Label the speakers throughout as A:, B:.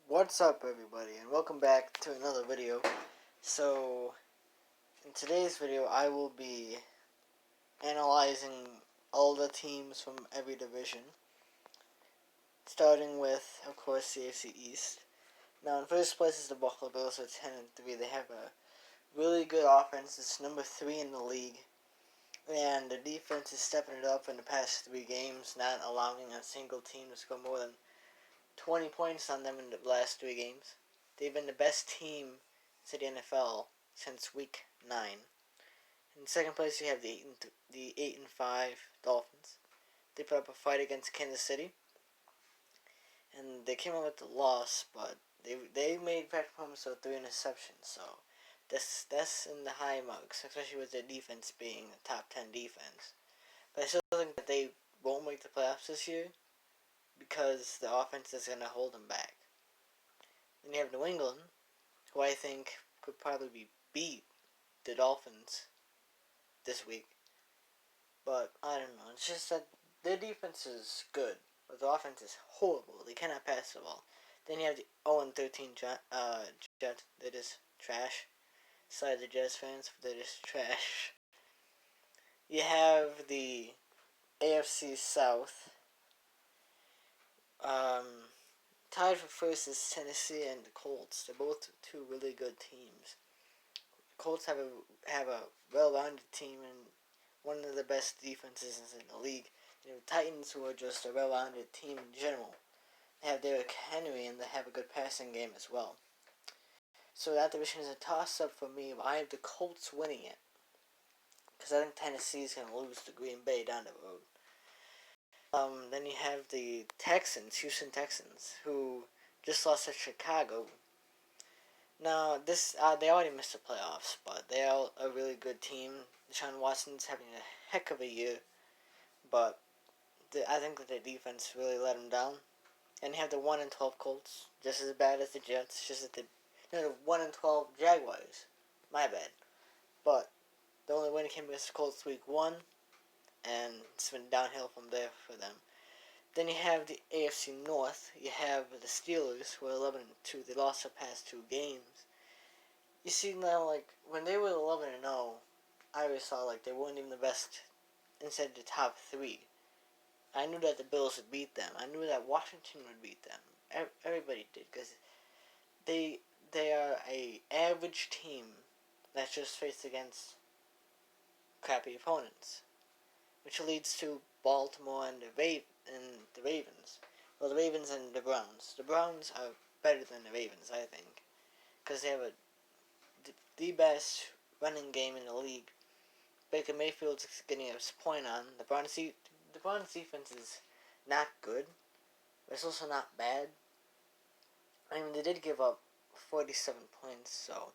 A: What's up, everybody, and welcome back to another video. So, in today's video, I will be analyzing all the teams from every division, starting with, of course, the AFC East. Now, in first place is the Buffalo Bills with 10-3. They have a really good offense. It's number 3 in the league, and the defense is stepping it up in the past 3 games, not allowing a single team to score more than 20 points on them in the last 3 games. They've been the best team to the NFL since week 9. In second place, you have the 8-5 Dolphins. They put up a fight against Kansas City, and they came out with the loss, but they made Patrick Mahomes throw 3 interceptions, so that's in the high marks, especially with their defense being a top 10 defense. But I still think that they won't make the playoffs this year because the offense is going to hold them back. Then you have New England, who I think could probably beat the Dolphins this week. But I don't know. It's just that their defense is good, but the offense is horrible. They cannot pass the ball. Then you have the 0-13 Jets. They're just trash. Sorry, the Jets fans, but they're just trash. You have the AFC South. Tied for first is Tennessee and the Colts. They're both two really good teams. The Colts have a well-rounded team and one of the best defenses in the league. You know, Titans, who are just a well-rounded team in general. They have Derrick Henry and they have a good passing game as well. So that division is a toss-up for me, but I have the Colts winning it. Because I think Tennessee is going to lose to Green Bay down the road. Then you have the Texans, Houston Texans, who just lost to Chicago. Now, they already missed the playoffs, but they are a really good team. Deshaun Watson's having a heck of a year, but I think that their defense really let them down. And you have the 1-12 Colts, just as bad as the Jets, just as the 1-12 Jaguars. My bad. But the only win came against the Colts week 1. And it's been downhill from there for them. Then you have the AFC North. You have the Steelers, who are 11-2. They lost their past 2 games. You see now, like, when they were 11-0, I always saw, like, they weren't even the best inside the top 3. I knew that the Bills would beat them. I knew that Washington would beat them. Everybody did, because they are a average team that's just faced against crappy opponents, which leads to Baltimore and the Ravens. Well, the Ravens and the Browns. The Browns are better than the Ravens, I think, because they have the best running game in the league. Baker Mayfield's getting a point on. The Browns defense is not good, but it's also not bad. I mean, they did give up 47 points, so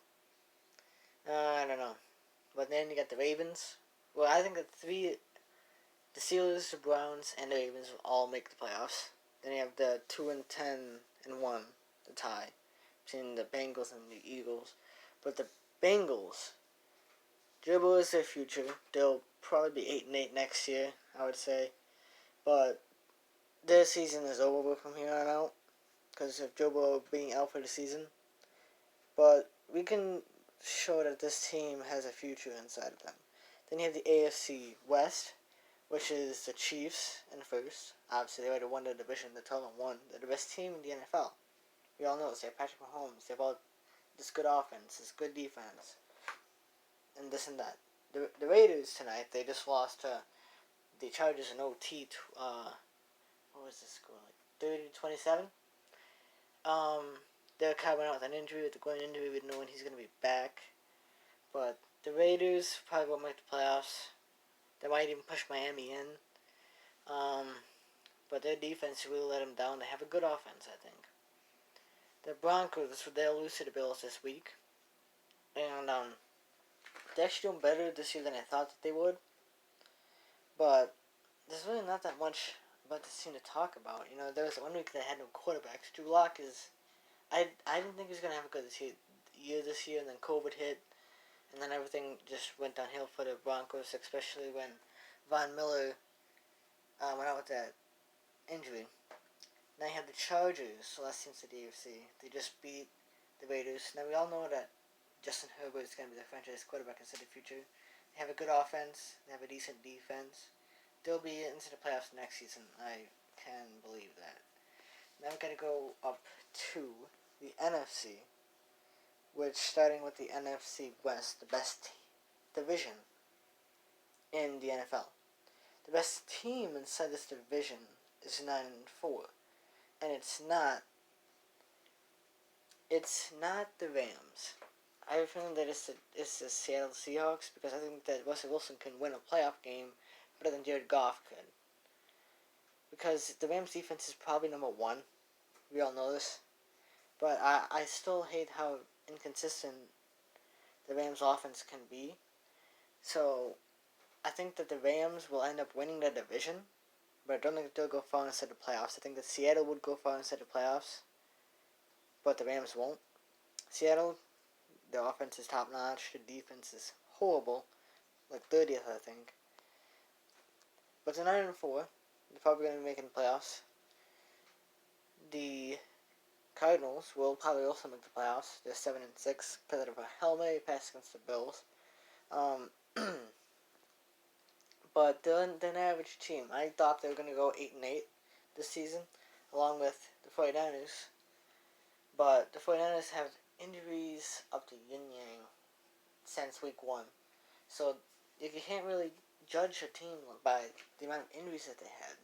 A: I don't know. But then you got the Ravens. Well, I think that the Steelers, the Browns, and the Ravens will all make the playoffs. Then you have the 2-10-1, the tie between the Bengals and the Eagles. But the Bengals, dribble is their future. They'll probably be 8-8 next year, I would say. But their season is over from here on out because of Joe Burrow being out for the season. But we can show that this team has a future inside of them. Then you have the AFC West, which is the Chiefs in first. Obviously, they already won the division. They're 12-1. They're the best team in the NFL. We all know this. They have Patrick Mahomes. They have all this good offense, this good defense, and this and that. The Raiders tonight, they just lost to the Chargers in OT. What was the score? Like 30-27. They're coming out with an injury, with the going injury. We don't know when he's going to be back. But the Raiders probably won't make the playoffs. They might even push Miami in. But their defense really let them down. They have a good offense, I think. The Broncos, they'll lose to the Bills this week. And they're actually doing better this year than I thought that they would. But there's really not that much about this team to talk about. You know, there was 1 week that had no quarterbacks. Drew Lock is... I didn't think he was going to have a good year this year, and then COVID hit. And then everything just went downhill for the Broncos, especially when Von Miller went out with that injury. Now you have the Chargers, the last team to the AFC. They just beat the Raiders. Now we all know that Justin Herbert is going to be the franchise quarterback into the future. They have a good offense. They have a decent defense. They'll be into the playoffs next season. I can believe that. Now we're going to go up to the NFC, which starting with the NFC West, the best division in the NFL. The best team inside this division is 9-4, and it's not the Rams. I have a feeling that it's the Seattle Seahawks because I think that Russell Wilson can win a playoff game better than Jared Goff could. Because the Rams defense is probably number one. We all know this. But I still hate how inconsistent the Rams offense can be. So I think that the Rams will end up winning the division. But I don't think they'll go far inside the playoffs. I think that Seattle would go far inside the playoffs. But the Rams won't. Seattle, the offense is top notch. The defense is horrible. Like 30th, I think. But they're 9-4. They're probably going to be making the playoffs. The Cardinals will probably also make the playoffs. They're 7-6 because of a Hail Mary pass against the Bills. But they're an average team. I thought they were going to go 8-8 this season, along with the 49ers. But the 49ers have injuries up to yin-yang since week 1. So you can't really judge a team by the amount of injuries that they had.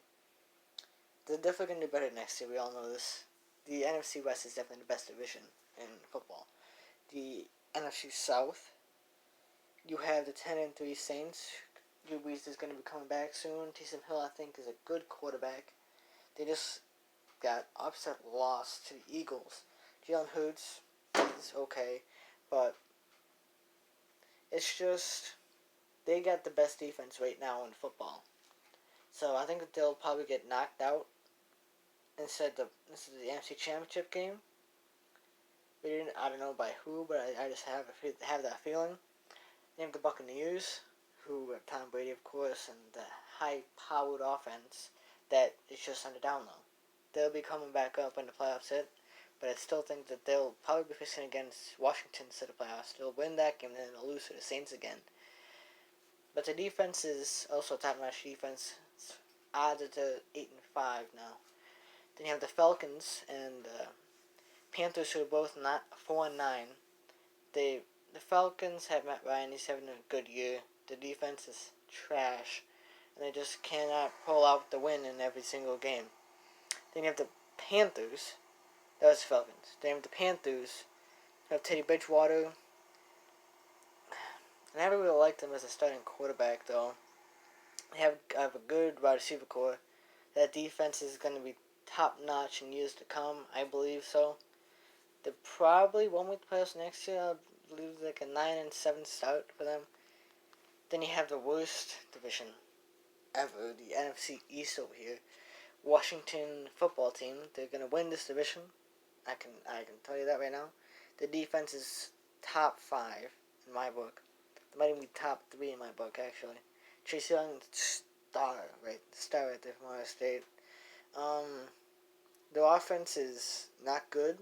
A: They're definitely going to do better next year. We all know this. The NFC West is definitely the best division in football. The NFC South, you have the 10-3 Saints. Drew Brees is going to be coming back soon. Taysom Hill, I think, is a good quarterback. They just got upset loss to the Eagles. Jalen Hurts is okay, but it's just they got the best defense right now in football. So I think that they'll probably get knocked out instead of the NFC Championship game. I don't know by who, but I just have that feeling. They have the Buccaneers, who have Tom Brady, of course, and the high-powered offense that is just on the down low. They'll be coming back up when the playoffs hit, but I still think that they'll probably be facing against Washington instead of playoffs. They'll win that game, and then they'll lose to the Saints again. But the defense is also a top-notch defense. It's odds are to 8-5 now. Then you have the Falcons and Panthers, who are both not 4-9. The Falcons have Matt Ryan. He's having a good year. The defense is trash, and they just cannot pull out the win in every single game. Then you have the Panthers. That was the Falcons. Then you have the Panthers. You have Teddy Bridgewater. And I never really liked him as a starting quarterback, though. They have a good wide receiver core. That defense is going to be top-notch in years to come. I believe so. They probably won't make the playoffs next year. I believe like a 9-7 start for them. Then you have the worst division ever, the NFC East over here. Washington football team. They're gonna win this division. I can tell you that right now. The defense is top 5 in my book. They might even be top 3 in my book actually. Chase Young, star right there from Ohio State. The offense is not good.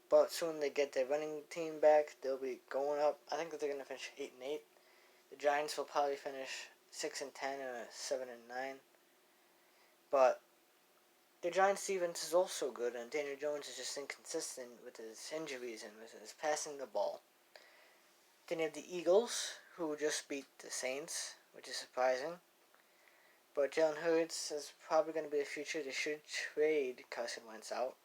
A: But soon they get their running team back. They'll be going up. I think that they're gonna finish 8-8. The Giants will probably finish 6-10 and a 7-9. But the Giants' defense is also good, and Daniel Jones is just inconsistent with his injuries and with his passing the ball. Then you have the Eagles, who just beat the Saints, which is surprising. But Jalen Hurts is probably going to be the future. They should trade Carson Wentz out.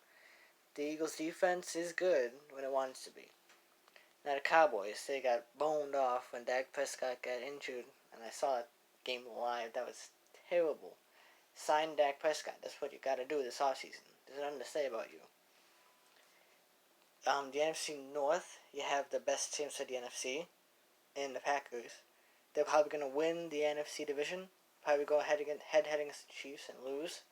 A: The Eagles' defense is good when it wants to be. Now the Cowboys, they got boned off when Dak Prescott got injured, and I saw that game live. That was terrible. Sign Dak Prescott. That's what you got to do this offseason. There's nothing to say about you. The NFC North, you have the best teams of the NFC in the Packers. They're probably going to win the NFC division. Probably go head against the Chiefs and lose.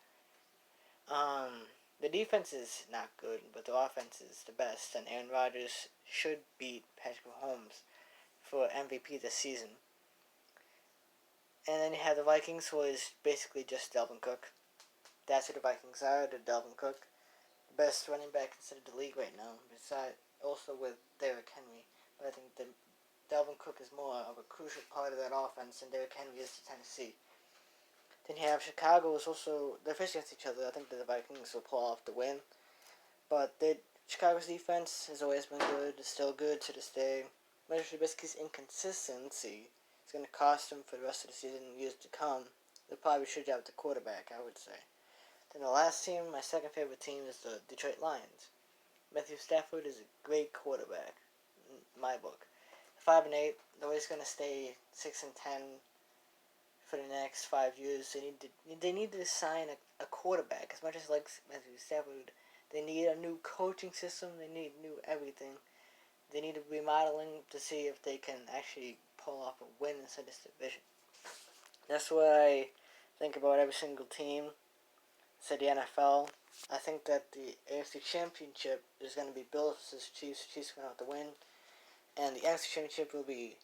A: The defense is not good, but the offense is the best, and Aaron Rodgers should beat Patrick Mahomes for MVP this season. And then you have the Vikings, who is basically just Dalvin Cook. That's who the Vikings are. They're Dalvin Cook, the best running back inside the league right now. Besides, also with Derrick Henry, but I think Dalvin Cook is more of a crucial part of that offense than Derrick Henry is to Tennessee. Then you have Chicago is also they're facing against each other. I think that the Vikings will pull off the win, but Chicago's defense has always been good. It's still good to this day. Mitchell Trubisky's inconsistency is going to cost him for the rest of the season and years to come. They probably should have the quarterback, I would say. Then the last team, my second favorite team, is the Detroit Lions. Matthew Stafford is a great quarterback, in my book. 5-8, they're always going to stay 6-10 for the next 5 years. They need to sign a quarterback. As much as I like Matthew Stafford, they need a new coaching system. They need new everything. They need a remodeling to see if they can actually pull off a win inside this division. That's what I think about every single team. Said the NFL. I think that the AFC Championship is going to be Bills versus Chiefs. Chiefs going to have to win. And the NFC Championship will be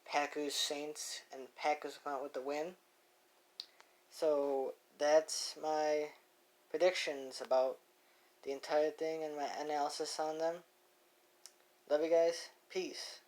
A: Packers, Saints, and Packers come out with the win. So that's my predictions about the entire thing and my analysis on them. Love you guys. Peace.